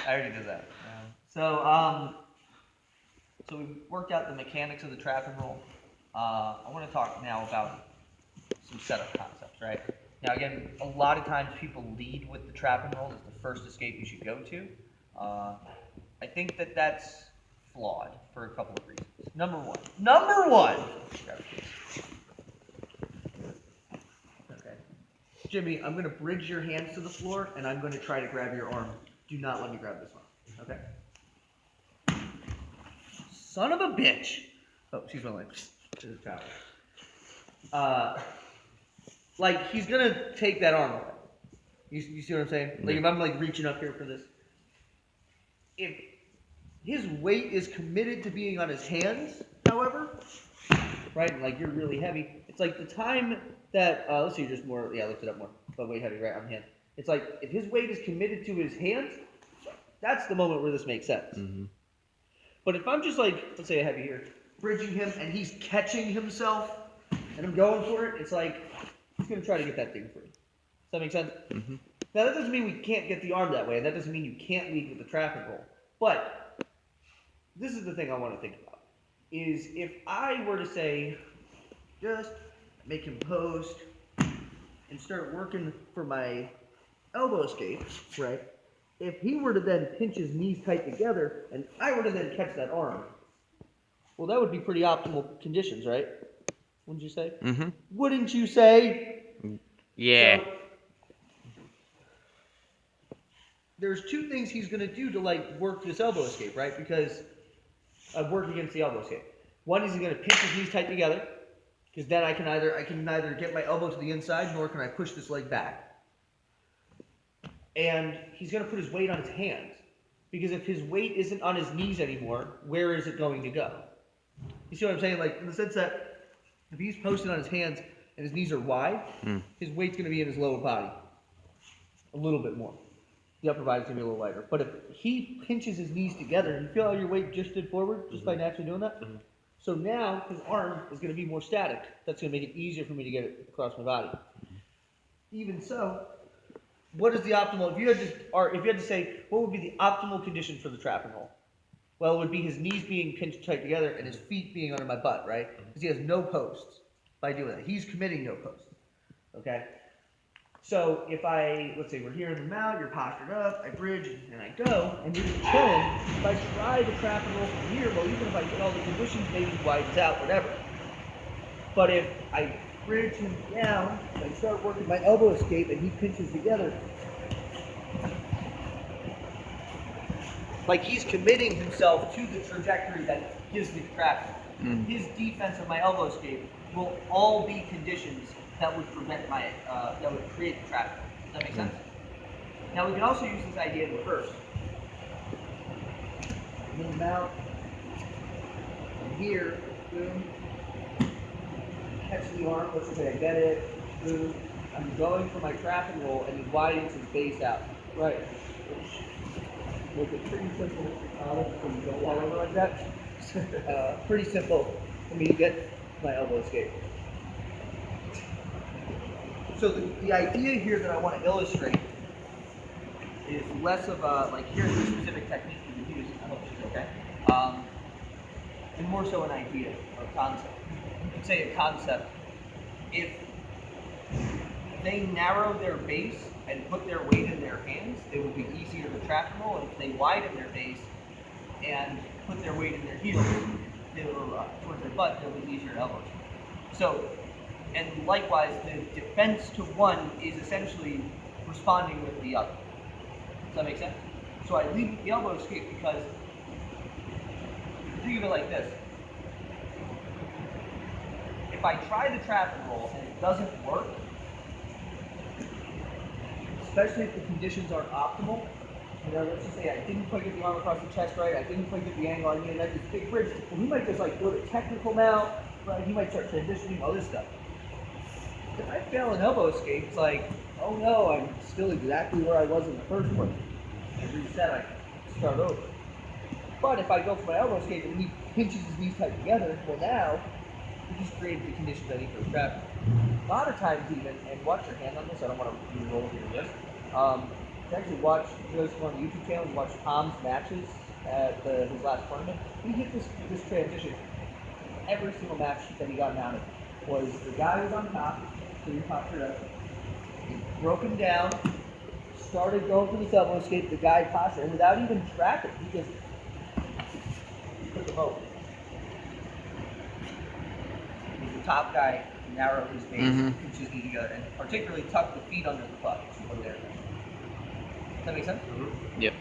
I already did that. So we've worked out the mechanics of the trap and roll. I want to talk now about some setup concepts, right? Now, again, a lot of times people lead with the trap and roll as the first escape you should go to. Uh, I think that that's flawed for a couple of reasons. Number one. Okay, Jimmy, I'm going to bridge your hands to the floor, and I'm going to try to grab your arm. Do not let me grab this arm. Okay. Son of a bitch. Oh, she's my leg. To the tower. Like, he's gonna take that arm away. You see what I'm saying? Like, if I'm like reaching up here for this, if his weight is committed to being on his hands, however, right? Like you're really heavy. It's like the time that let's see, just more. Yeah, I looked it up more. But weight heavy, right on hand. It's like if his weight is committed to his hands, that's the moment where this makes sense. Mm-hmm. But if I'm just like, let's say I have you here, bridging him, and he's catching himself, and I'm going for it, it's like he's gonna try to get that thing free. Does that make sense? Mm-hmm. Now that doesn't mean we can't get the arm that way, and that doesn't mean you can't lead with the trap and roll. But this is the thing I want to think about: is if I were to say, just make him post and start working for my elbow escape, right? If he were to then pinch his knees tight together, and I were to then catch that arm, well, that would be pretty optimal conditions, right? Wouldn't you say? Mm-hmm. Wouldn't you say? Yeah. So, there's two things he's going to do to like work this elbow escape, right? Because work against the elbow escape. One is he's going to pinch his knees tight together, because then I can neither get my elbow to the inside, nor can I push this leg back. And he's going to put his weight on his hands, because if his weight isn't on his knees anymore, where is it going to go? You see what I'm saying? Like, in the sense that if he's posted on his hands and his knees are wide, his weight's going to be in his lower body a little bit more. The upper body's going to be a little lighter. But if he pinches his knees together, you feel how your weight drifted forward just by naturally doing that? Mm-hmm. So now his arm is going to be more static. That's going to make it easier for me to get it across my body. Even so, what is the optimal? If you had to say, what would be the optimal condition for the trap and roll? Well, it would be his knees being pinched tight together and his feet being under my butt, right? Because he has no posts by doing that. He's committing no posts. Okay? So if let's say we're here in the mount, you're postured up, I bridge, and I go, and you're chilling, if I try to trap and roll from here, well, even if I get all the conditions, maybe he widens out, whatever. But if I bridge him down, and I start working my elbow escape, and he pinches together, like he's committing himself to the trajectory that gives me the trap. His defense of my elbow escape will all be conditions that would prevent that would create the trap. Does that make sense? Now we can also use this idea in reverse. I'm in the mount, and here, boom, catch the arm, let's say I get it, boom, I'm going for my trap and roll, and he widens his base out. Right. Make it pretty simple, so you don't fall over like that. Pretty simple for me to get my elbow escape. So the idea here that I want to illustrate is less of a, like, here's the specific technique you can use, I hope it's okay, and more so an idea or a concept. You could say a concept, if they narrow their base and put their weight in their hands, it would be easier to trap and roll. And if they widen their base and put their weight in their heels, towards their butt, it would be easier to elbow. So, and likewise, the defense to one is essentially responding with the other. Does that make sense? So I lead with the elbow escape because, think of it like this. If I try the trap and roll and it doesn't work, especially if the conditions aren't optimal, let's just say I didn't quite get the arm across the chest right, I didn't quite get the angle, I mean, that's this big bridge. Well, he might just like go to technical now, right? He might start transitioning, all this stuff. If I fail an elbow escape, it's like, oh no, I'm still exactly where I was in the first one. I reset, I start over. But if I go for my elbow escape and he pinches his knees tight together, well now, he just created the conditions I need for the trap. A lot of times even, and watch your hand on this, I don't want to roll over your wrist. Actually watch those on the YouTube channel and watch Tom's matches at his last tournament. He hit this transition. Every single match that he got mounted was the guy was on top, so he popped it up, broke him down, started going for the elbow escape, the guy tossed it, and without even trapping, he just put him over. He's the top guy, narrow his base, consistently together, and particularly tuck the feet under the butt over there. Does that make sense? Yep.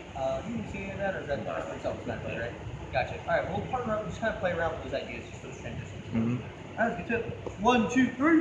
You can see any of that, or is that just self-explanatory, right? Gotcha. All right, we'll partner up and just kind of play around with those ideas, just those transitions. All right, let's get to it. 1, 2, 3.